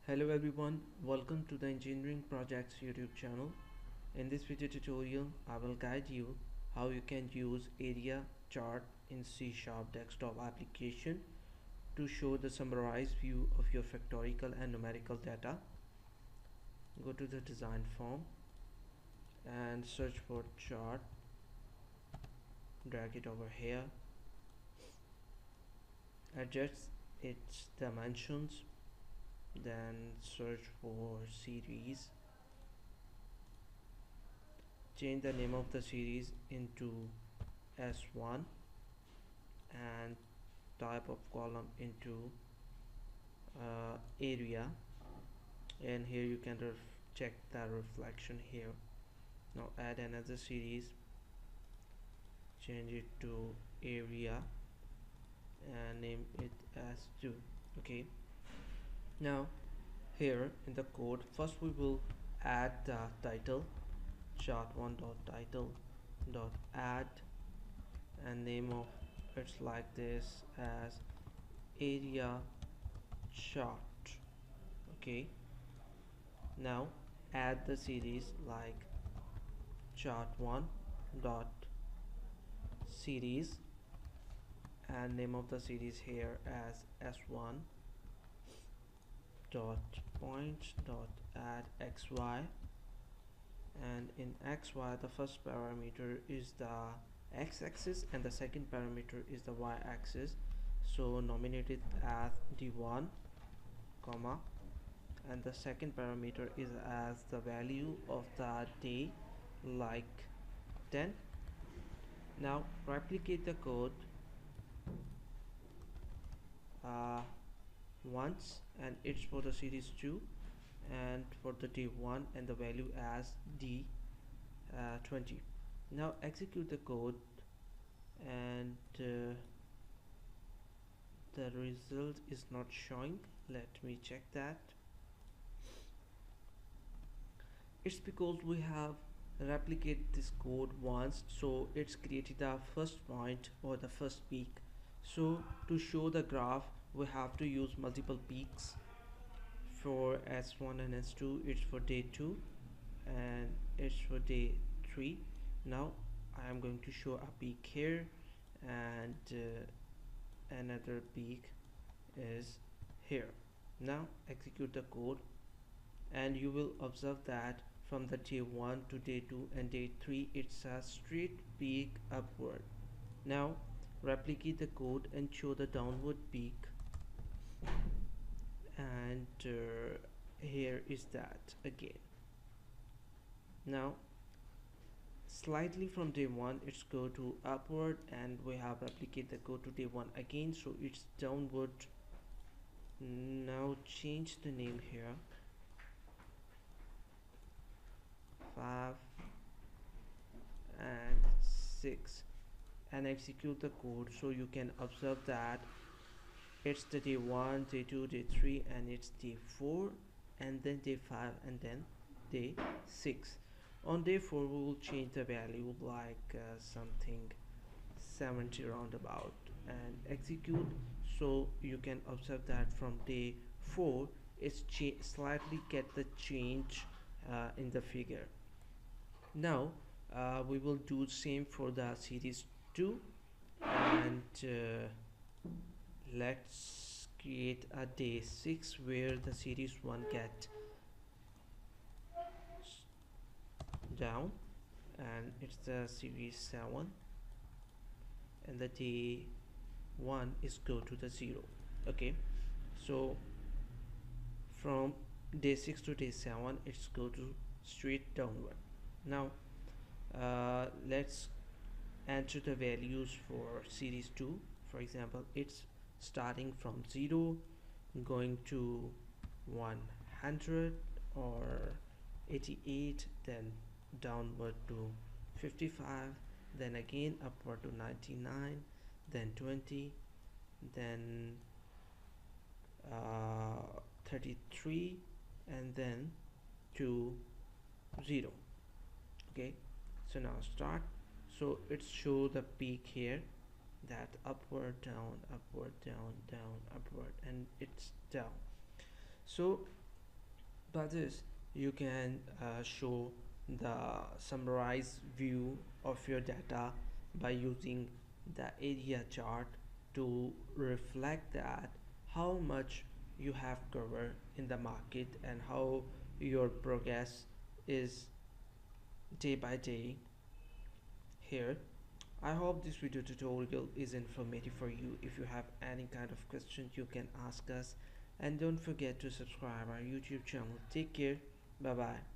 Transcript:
Hello everyone, welcome to the Engineering Projects YouTube channel. In this video tutorial, I will guide you how you can use area chart in C# desktop application to show the summarized view of your factorial and numerical data. Go to the design form and search for chart, drag it over here, adjust its dimensions, then search for series, change the name of the series into S1 and type of column into area, and here you can check the reflection here. Now add another series, change it to area and name it as 2. Okay, now here in the code, first we will add the title, chart1 dot title dot add, and name of it's like this as area chart. Okay, now add the series like chart1 dot series and name of the series here as s1 dot point dot add xy, and in xy the first parameter is the x-axis and the second parameter is the y-axis, so nominate it as d1 comma, and the second parameter is as the value of the day like 10. Now replicate the code once, and it's for the series 2 and for the day 1 and the value as d20. Now execute the code and the result is not showing. Let me check that. It's because we have replicated this code once, so it's created the first point or the first peak. So to show the graph we have to use multiple peaks. For S1 and S2 it's for day 2 and it's for day 3. Now I am going to show a peak here, and another peak is here. Now execute the code and you will observe that from the day 1 to day 2 and day 3 it's a straight peak upward. Now replicate the code and show the downward peak, and here is that again. Now slightly from day 1 it's go to upward, and we have replicate the code to day 1 again, so it's downward. Now change the name here, 5 and 6, and execute the code, so you can observe that it's the day 1, day 2, day 3, and it's day 4, and then day 5, and then day 6. On day 4 we will change the value like something 70 roundabout and execute, so you can observe that from day 4 it's slightly get the change in the figure. Now we will do same for the series 2, and let's create a day 6 where the series 1 get down, and it's the series 7, and the day 1 is go to the 0. Okay, so from day 6 to day 7 it's go to straight downward. Now let's enter the values for series 2. For example, it's starting from 0 going to 100 or 88, then downward to 55, then again upward to 99, then 20, then 33, and then to 0. Okay, so now start, so it's show the peak here, that upward down upward down down upward, and it's down. So by this you can show the summarized view of your data by using the area chart to reflect that how much you have covered in the market and how your progress is day by day here. I hope this video tutorial is informative for you. If you have any kind of questions, you can ask us, and don't forget to subscribe our YouTube channel. Take care. Bye bye.